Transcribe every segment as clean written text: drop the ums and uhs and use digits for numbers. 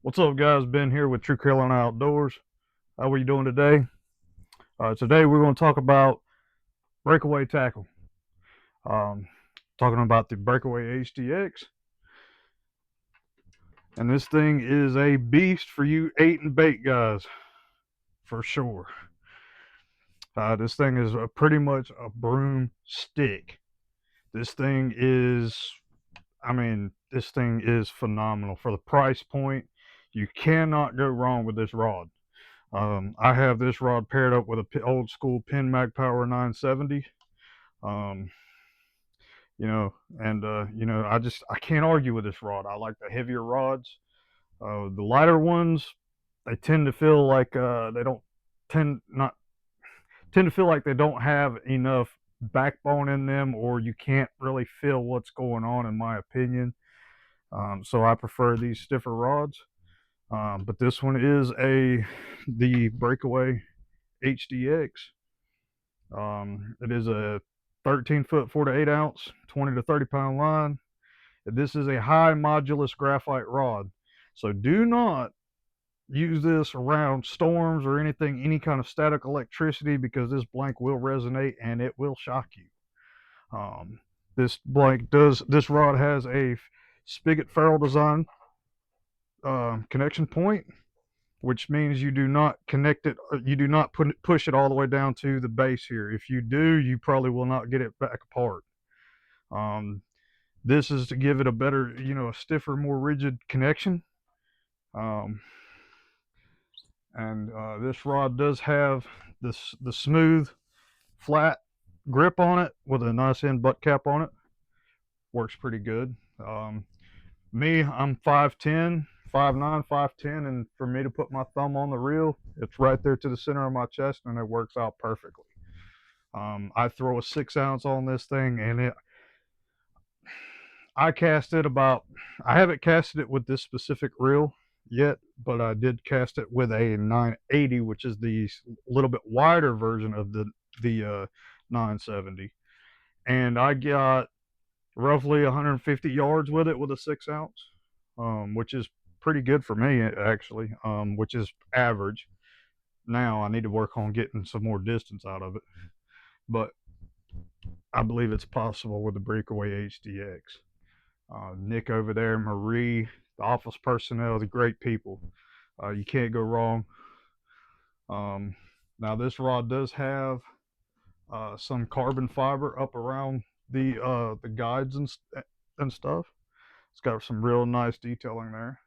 What's up, guys? Ben here with True Carolina Outdoors. How are you doing today? Today we're going to talk about breakaway tackle. Um, Talking about the Breakaway Hdx, and this thing is a beast for you eight and bait guys, for sure. This thing is pretty much a broomstick. This thing is, this thing is phenomenal for the price point. You cannot go wrong with this rod. I have this rod paired up with a old school Pin Mag Power 970. Um, I can't argue with this rod. I like the heavier rods. The lighter ones, they tend to feel like they don't tend not tend to feel like they don't have enough backbone in them, or you can't really feel what's going on, in my opinion. So I prefer these stiffer rods. But this one is the Breakaway HDX. It is a 13-foot 4 to 8 ounce, 20 to 30 pound line. This is a high modulus graphite rod. So do not use this around storms or anything, any kind of static electricity, because this blank will resonate and it will shock you. This rod has a spigot ferrule design connection point, which means you do not connect it, you do not push it all the way down to the base here. If you do, you probably will not get it back apart. Um, this is to give it a better, a stiffer, more rigid connection. Um, and This rod does have the smooth, flat grip on it with a nice end butt cap on it. Works pretty good. I'm 5'10", 5'9", 5'10", and for me to put my thumb on the reel, it's right there to the center of my chest, and it works out perfectly. I throw a 6 ounce on this thing, and I cast it about. I haven't casted it with this specific reel yet, but I did cast it with a 980, which is the little bit wider version of the 970, and I got roughly 150 yards with it with a 6 ounce, which is pretty good for me actually, which is average. Now I need to work on getting some more distance out of it, but I believe it's possible with the Breakaway HDX. Nick over there, Marie, the office personnel, the great people. You can't go wrong. Now this rod does have some carbon fiber up around the guides and stuff. It's got some real nice detailing there.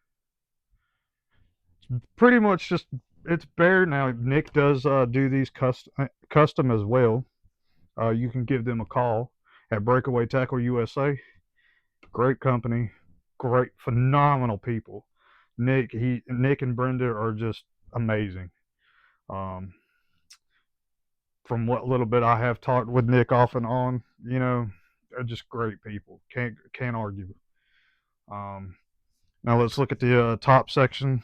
Pretty much just it's bare. Now Nick does do these custom as well. You can give them a call at Breakaway Tackle USA. Great company, great, phenomenal people. Nick and Brenda are just amazing. Um, from what little bit I have talked with Nick off and on, they're just great people. Can't argue. Um, Now let's look at the top section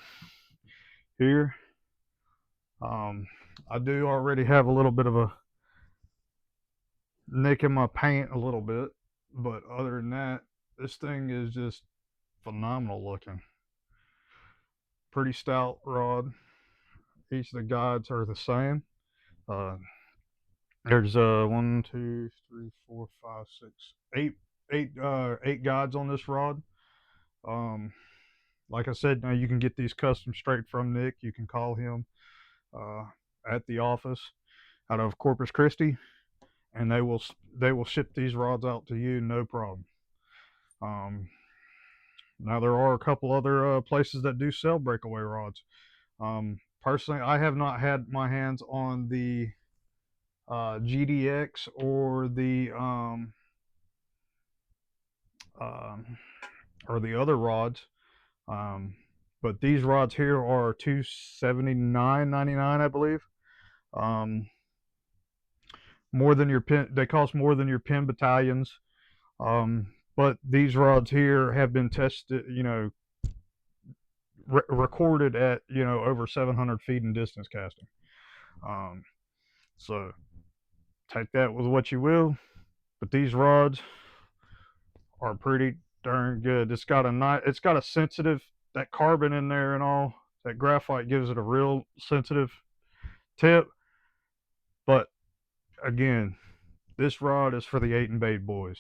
here. Um, I do already have a little bit of a nick in my paint, a little bit, but other than that, this thing is just phenomenal looking. Pretty stout rod. Each of the guides are the same. Uh, there's 1, 2, 3, 4, 5, 6, 8, 8 guides on this rod. Um, like I said, now you can get these custom straight from Nick. You can call him uh, at the office out of Corpus Christi, and they will ship these rods out to you, no problem. Um, Now there are a couple other places that do sell breakaway rods. Personally, I have not had my hands on the GDX um, or the other rods. Um, but these rods here are $279.99, I believe. Um, more than your pin, they cost more than your pin battalions. But these rods here have been tested, recorded at over 700 feet in distance casting. Um, so take that with what you will. But these rods are pretty darn good. It's got a sensitive that carbon in there and all, that graphite gives it a real sensitive tip. But again, this rod is for the 8 and bait boys.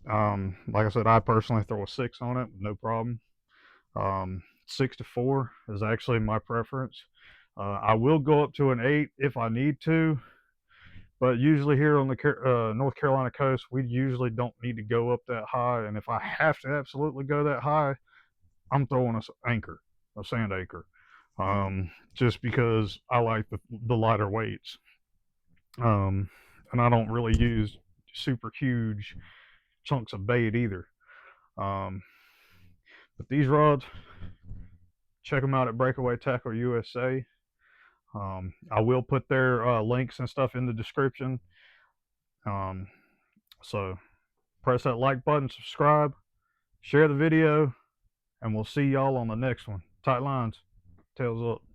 Like I said, I personally throw a 6 on it, no problem. 6 to 4 is actually my preference. I will go up to an 8 if I need to, but usually here on the North Carolina coast, we usually don't need to go up that high. And if I have to absolutely go that high, I'm throwing a sand anchor, just because I like the lighter weights. And I don't really use super huge chunks of bait either. Um, but these rods, check them out at Breakaway Tackle USA. I will put their links and stuff in the description. So press that like button, subscribe, share the video, and we'll see y'all on the next one. Tight lines, tails up.